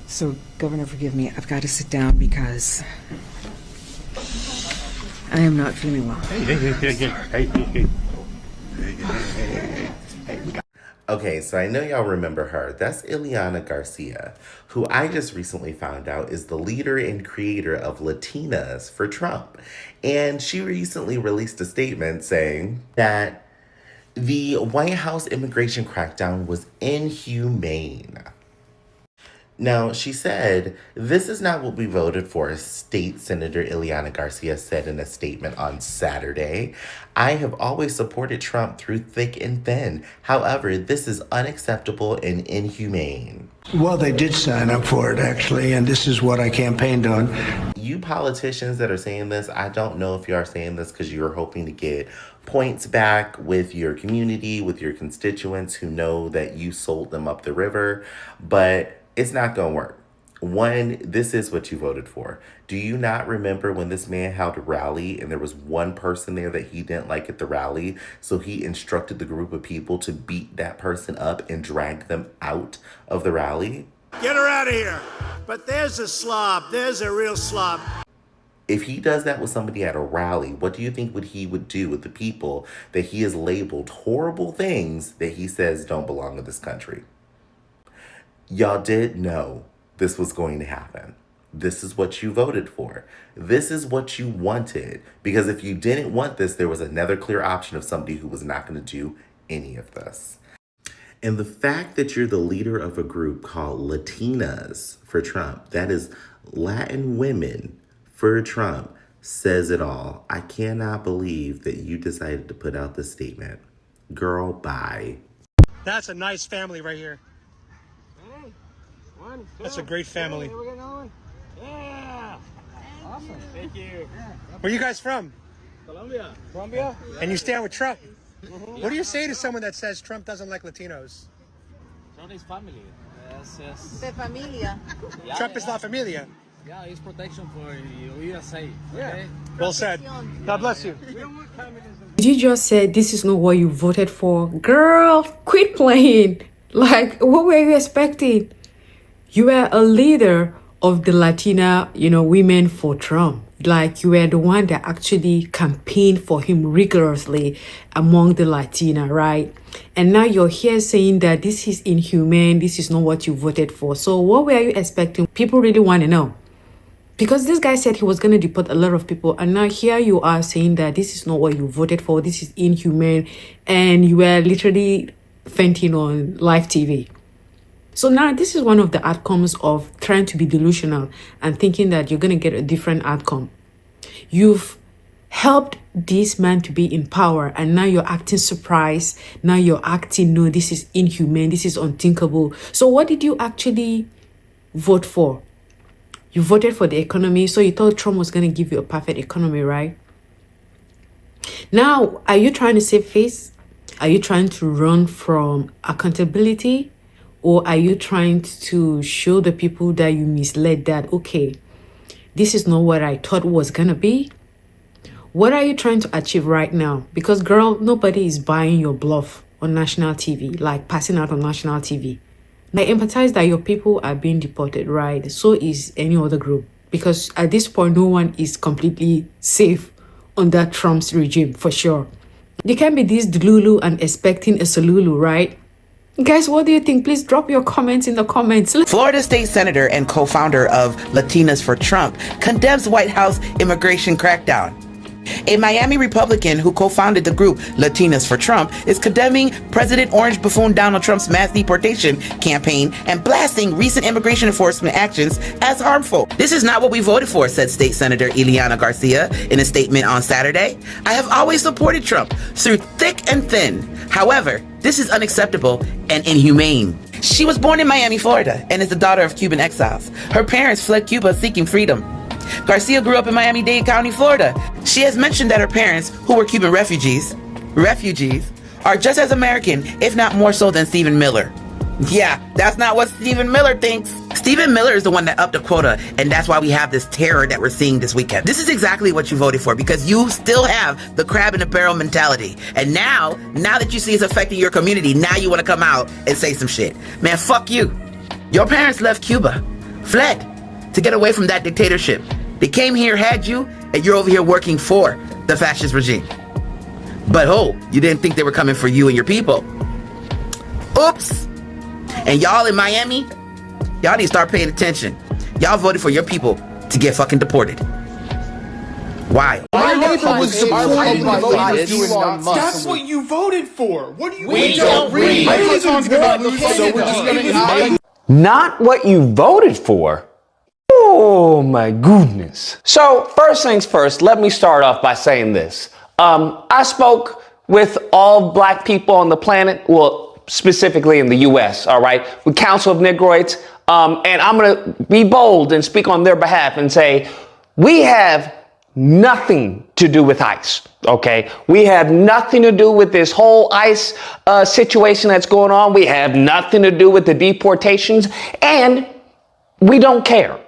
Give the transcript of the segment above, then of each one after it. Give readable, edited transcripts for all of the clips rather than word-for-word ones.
So, Governor, forgive me. I've got to sit down because I am not feeling well. Okay, so I know y'all remember her. That's Ileana Garcia, who I just recently found out is the leader and creator of Latinas for Trump. And she recently released a statement saying that the White House immigration crackdown was inhumane. Now, she said, "This is not what we voted for," State Senator Ileana Garcia said in a statement on Saturday. "I have always supported Trump through thick and thin. However, this is unacceptable and inhumane." Well, they did sign up for it, actually, and this is what I campaigned on. You politicians that are saying this, I don't know if you are saying this because you're hoping to get points back with your community, with your constituents who know that you sold them up the river, but it's not going to work. One, this is what you voted for. Do you not remember when this man held a rally and there was one person there that he didn't like at the rally? So he instructed the group of people to beat that person up and drag them out of the rally? Get her out of here. But there's a slob. There's a real slob. If he does that with somebody at a rally, what do you think he would do with the people that he has labeled horrible things that he says don't belong in this country? Y'all did know this was going to happen. This is what you voted for. This is what you wanted. Because if you didn't want this, there was another clear option of somebody who was not going to do any of this. And the fact that you're the leader of a group called Latinas for Trump, that is Latin women for Trump, says it all. I cannot believe that you decided to put out this statement. Girl, bye. That's a nice family right here. That's a great family. Yeah. Awesome. Thank you. Where are you guys from? Colombia. Colombia? And you stand with Trump. What do you say to someone that says Trump doesn't like Latinos? Trump is family. Yes, yes. De familia. Trump is la familia. Yeah, it's protection for USA. Yeah. Okay? Well said. God bless you. Did you just say this is not what you voted for? Girl, quit playing. Like, what were you expecting? You were a leader of the Latina, women for Trump. Like, you were the one that actually campaigned for him rigorously among the Latina, right? And now you're here saying that this is inhumane, this is not what you voted for. So what were you expecting? People really want to know. Because this guy said he was going to deport a lot of people. And now here you are saying that this is not what you voted for. This is inhumane. And you were literally fainting on live TV. So now this is one of the outcomes of trying to be delusional and thinking that you're going to get a different outcome. You've helped this man to be in power and now you're acting surprised. Now you're acting, no, this is inhumane. This is unthinkable. So what did you actually vote for? You voted for the economy. So you thought Trump was going to give you a perfect economy, right? Now, are you trying to save face? Are you trying to run from accountability? Or are you trying to show the people that you misled that, okay, this is not what I thought was going to be? What are you trying to achieve right now? Because, girl, nobody is buying your bluff on national TV, like passing out on national TV. I empathize that your people are being deported, right? So is any other group. Because at this point, no one is completely safe under Trump's regime, for sure. You can't be this delulu and expecting a salulu, right? Guys, what do you think? Please drop your comments in the comments. Florida state senator and co-founder of Latinas for Trump condemns White House immigration crackdown. A Miami Republican who co-founded the group Latinas for Trump is condemning President Orange Buffoon Donald Trump's mass deportation campaign and blasting recent immigration enforcement actions as harmful. "This is not what we voted for," said State Senator Ileana Garcia in a statement on Saturday. "I have always supported Trump through thick and thin. However, this is unacceptable and inhumane." She was born in Miami, Florida, and is the daughter of Cuban exiles. Her parents fled Cuba seeking freedom. Garcia grew up in Miami-Dade County, Florida. She has mentioned that her parents, who were Cuban refugees, are just as American, if not more so than Stephen Miller. Yeah, that's not what Stephen Miller thinks. Stephen Miller is the one that upped the quota, and that's why we have this terror that we're seeing this weekend. This is exactly what you voted for, because you still have the crab in the barrel mentality. And now that you see it's affecting your community, now you want to come out and say some shit. Man, fuck you. Your parents left Cuba fled to get away from that dictatorship. They came here, had you, and you're over here working for the fascist regime. But you didn't think they were coming for you and your people. Oops. And y'all in Miami, y'all need to start paying attention. Y'all voted for your people to get fucking deported. Why? My neighbor was supporting Elon Musk. That's what you voted for. What do you We don't read. Not what you voted for? Oh my goodness. So first things first, let me start off by saying this. I spoke with all black people on the planet, well, specifically in the US, all right, with Council of Negroids, and I'm gonna be bold and speak on their behalf and say, we have nothing to do with ICE, okay? We have nothing to do with this whole ICE situation that's going on. We have nothing to do with the deportations, and we don't care.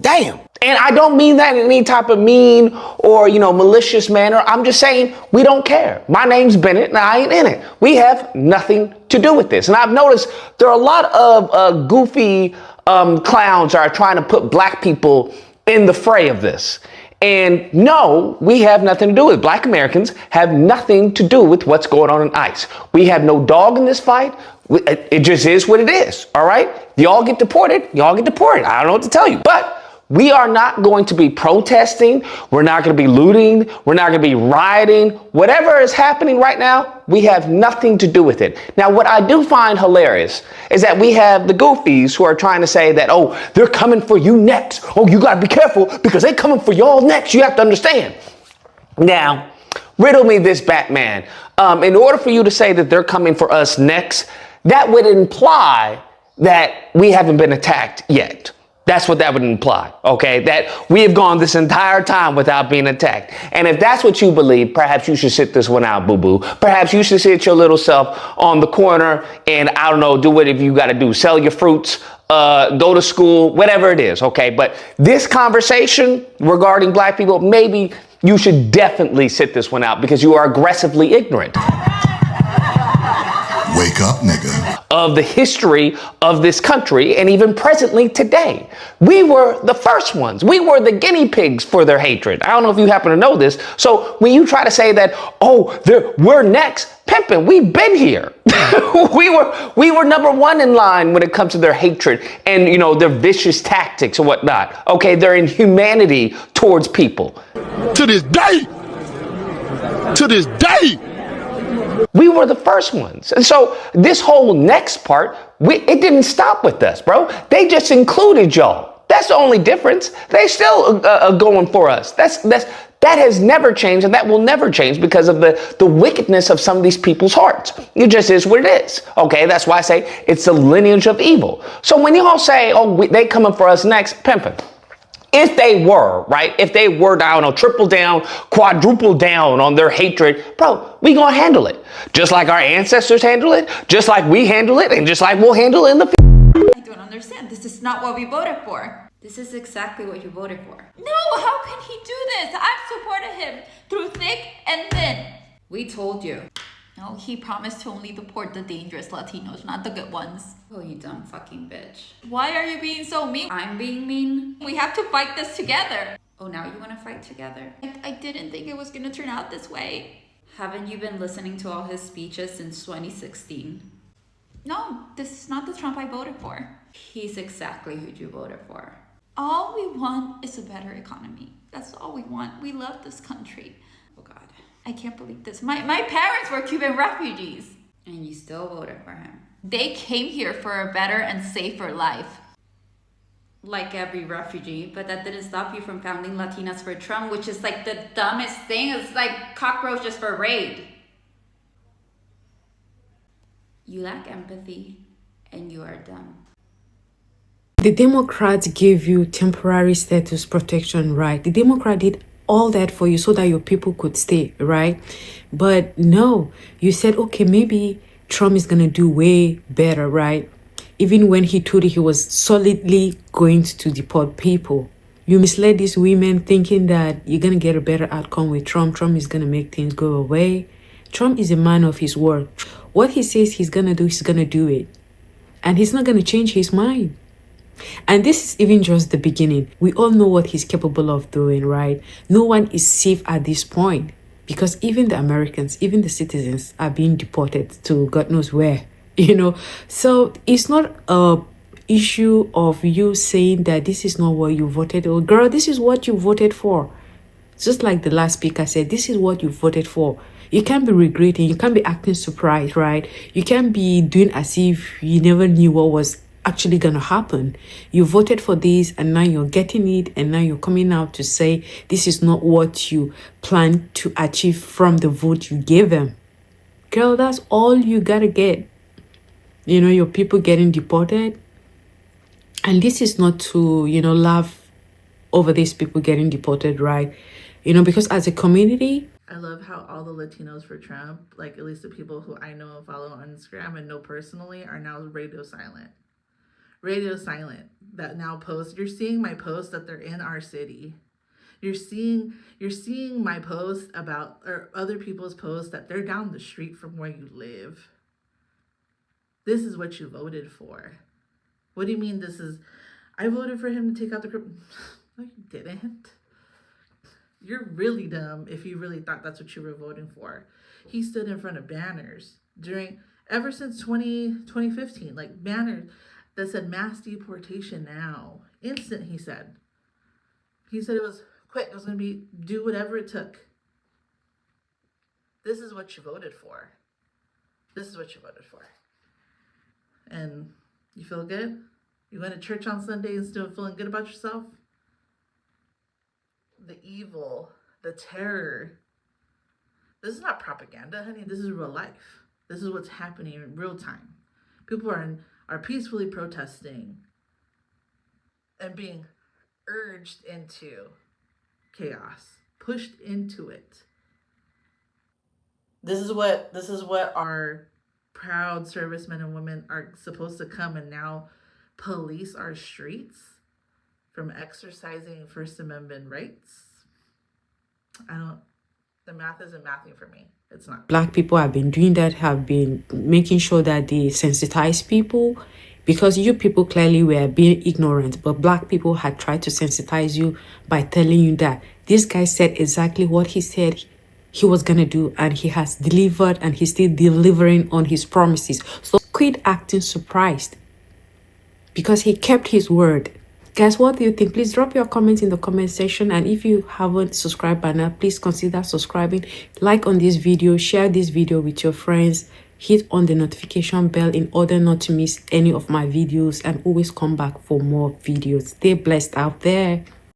Damn. And I don't mean that in any type of mean or, malicious manner. I'm just saying we don't care. My name's Bennett and I ain't in it. We have nothing to do with this. And I've noticed there are a lot of goofy clowns are trying to put black people in the fray of this. And no, we have nothing to do with it. Black Americans have nothing to do with what's going on in ICE. We have no dog in this fight. It just is what it is. All right. Y'all get deported. Y'all get deported. I don't know what to tell you, but we are not going to be protesting. We're not going to be looting. We're not going to be rioting. Whatever is happening right now, we have nothing to do with it. Now, what I do find hilarious is that we have the goofies who are trying to say that, they're coming for you next. Oh, you got to be careful because they're coming for y'all next. You have to understand. Now, riddle me this, Batman. In order for you to say that they're coming for us next, that would imply that we haven't been attacked yet. That's what that would imply, okay? That we have gone this entire time without being attacked. And if that's what you believe, perhaps you should sit this one out, boo-boo. Perhaps you should sit your little self on the corner and, I don't know, do whatever you got to do. Sell your fruits, go to school, whatever it is, okay? But this conversation regarding black people, maybe you should definitely sit this one out because you are aggressively ignorant. Wake up, nigga. Of the history of this country and even presently today. We were the first ones. We were the guinea pigs for their hatred. I don't know if you happen to know this. So when you try to say that, we're next, pimping, we've been here. we were number one in line when it comes to their hatred and, their vicious tactics and whatnot. Okay, their inhumanity towards people. To this day. We were the first ones. And so this whole next part, it didn't stop with us, bro. They just included y'all. That's the only difference. They still going for us. That has never changed, and that will never change because of the wickedness of some of these people's hearts. It just is what it is. Okay, that's why I say it's the lineage of evil. So when y'all say, they coming for us next, pimping. If they were, right? If they were down, triple down, quadruple down on their hatred, bro, we gonna handle it. Just like our ancestors handle it, just like we handle it, and just like we'll handle it in the future. I don't understand. This is not what we voted for. This is exactly what you voted for. No, how can he do this? I've supported him through thick and thin. We told you. No, he promised to only deport the dangerous Latinos, not the good ones. Oh, you dumb fucking bitch. Why are you being so mean? I'm being mean. We have to fight this together. Oh, now you want to fight together? I didn't think it was going to turn out this way. Haven't you been listening to all his speeches since 2016? No, this is not the Trump I voted for. He's exactly who you voted for. All we want is a better economy. That's all we want. We love this country. Oh, God. I can't believe this. My parents were Cuban refugees. And you still voted for him. They came here for a better and safer life. Like every refugee, but that didn't stop you from founding Latinas for Trump, which is like the dumbest thing. It's like cockroaches for raid. You lack empathy, and you are dumb. The Democrats gave you temporary status protection, right? The Democrat did all that for you so that your people could stay, right? But no, you said, okay, maybe Trump is gonna do way better, right? Even when he told you he was solidly going to deport people. You misled these women thinking that you're gonna get a better outcome with Trump. Trump is gonna make things go away. Trump is a man of his word. What he says he's gonna do, he's gonna do it. And he's not gonna change his mind. And this is even just the beginning. We all know what he's capable of doing, right? No one is safe at this point because even the Americans, even the citizens are being deported to God knows where, you know. So it's not a issue of you saying that this is not what you voted or girl, this is what you voted for. Just like the last speaker said, this is what you voted for. You can't be regretting, you can't be acting surprised, right? You can't be doing as if you never knew what was actually gonna happen. You voted for this and now you're getting it, and now you're coming out to say this is not what you planned to achieve from the vote you gave them. Girl, that's all you gotta get. You know, your people getting deported. And this is not to, you know, laugh over these people getting deported, right? You know, because as a community, I love how all the Latinos for Trump, like at least the people who I know and follow on Instagram and know personally, are now radio silent. Radio silent. That now post. You're seeing my post that they're in our city. You're seeing my post about, or other people's posts that they're down the street from where you live. This is what you voted for. What do you mean this is, I voted for him to take out the No, you didn't. You're really dumb if you really thought that's what you were voting for. He stood in front of banners ever since 2015, like banners that said mass deportation now. Instant, he said. He said it was quick. It was going to be do whatever it took. This is what you voted for. This is what you voted for. And you feel good? You went to church on Sunday and still feeling good about yourself? The evil, the terror. This is not propaganda, honey. This is real life. This is what's happening in real time. People are peacefully protesting and being urged into chaos, pushed into it. This is what our proud servicemen and women are supposed to come and now police our streets from exercising First Amendment rights. The math isn't mathing for me. It's not. Black people have been doing that, have been making sure that they sensitize people, because you people clearly were being ignorant, but Black people had tried to sensitize you by telling you that this guy said exactly what he said he was going to do, and he has delivered, and he's still delivering on his promises. So quit acting surprised, because he kept his word. Guys, what do you think? Please drop your comments in the comment section. And if you haven't subscribed by now, please consider subscribing. Like on this video, share this video with your friends. Hit on the notification bell in order not to miss any of my videos, and always come back for more videos. Stay blessed out there.